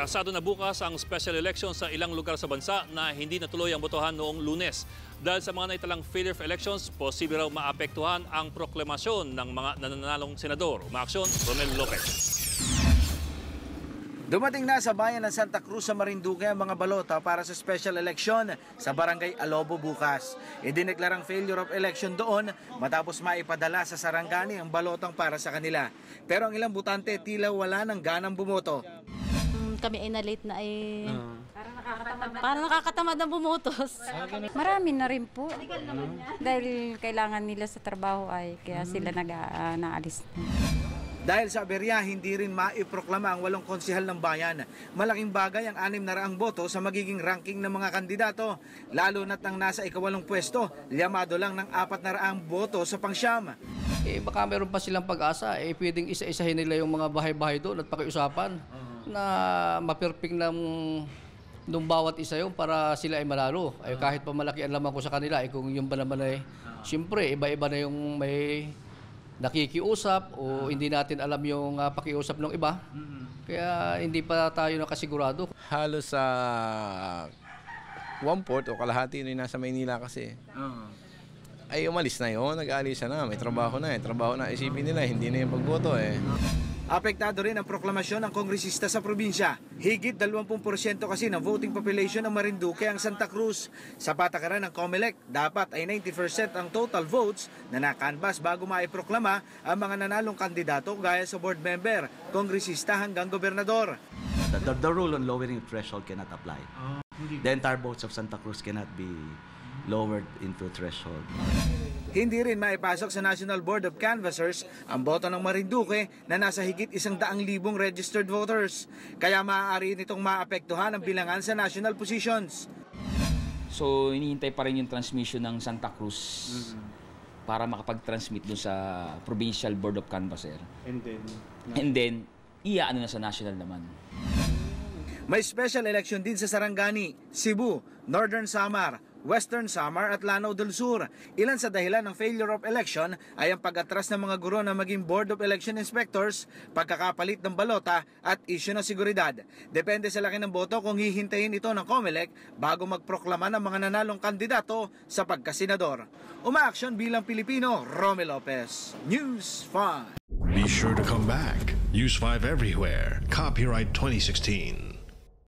Atrasado na bukas ang special election sa ilang lugar sa bansa na hindi natuloy ang botohan noong Lunes. Dahil sa mga naitalang failure of elections, posible raw maapektuhan ang proklamasyon ng mga nananalong senador. Umaaksyon, Ronel Lopez. Dumating na sa bayan ng Santa Cruz sa Marinduque ang mga balota para sa special election sa Barangay Alobo bukas. Idineklarang failure of election doon matapos maipadala sa Sarangani ang balotang para sa kanila. Pero ang ilang botante tila wala ng ganang bumoto. Kami ay na-late na parang nakakatamad na bumutos. Marami na rin po. Dahil kailangan nila sa trabaho ay kaya sila naalis na. Dahil sa aberya, hindi rin maiproklama ang 8 konsehal ng bayan. Malaking bagay ang 600 boto sa magiging ranking ng mga kandidato. Lalo na't ang nasa ika-8 pwesto, liyamado lang ng 400 boto sa pangsyam. Baka meron pa silang pag-asa, pwedeng isa-isahin nila yung mga bahay-bahay doon at pakiusapan na mapirping nung bawat isa yun para sila ay manalo. Kahit pa malaki ang laman ko sa kanila, kung yung ba naman ay, siyempre, iba-iba na yung may nakikiusap o hindi natin alam yung pakiusap ng iba. Kaya hindi pa tayo nakasigurado. Halos sa 1/4 o kalahati na nasa Maynila kasi. Ay umalis na yun, nag-aalisa na, may trabaho na isipin nila, hindi na yung pagboto Apektado rin ang proklamasyon ng kongresista sa probinsya. Higit 20% kasi ng voting population ng Marinduque ang Santa Cruz. Sa patakaran ng COMELEC, dapat ay 90% ang total votes na nakanbas bago maiproklama ang mga nanalong kandidato gaya sa board member, kongresista hanggang gobernador. The rule on lowering threshold cannot apply. The entire votes of Santa Cruz cannot be lowered into threshold. Hindi rin maipasok sa National Board of Canvassers ang boto ng Marinduque na nasa higit 100,000 registered voters. Kaya maaari nitong maapektuhan ang bilangan sa national positions. So hinihintay pa rin yung transmission ng Santa Cruz para makapag-transmit dun sa Provincial Board of Canvasser. And then iaano na sa national naman. May special election din sa Sarangani, Cebu, Northern Samar, Western Samar at Lanao del Sur. Ilan sa dahilan ng failure of election ay ang pag-atras ng mga guro na maging Board of Election Inspectors, pagkakapalit ng balota at issue ng seguridad. Depende sa laki ng boto kung hihintayin ito ng COMELEC bago magproklama ng mga nanalong kandidato sa pagkasenador. Umaaksyon bilang Pilipino, Romel Lopez, News 5. Be sure to come back. Use 5 everywhere. Copyright 2016.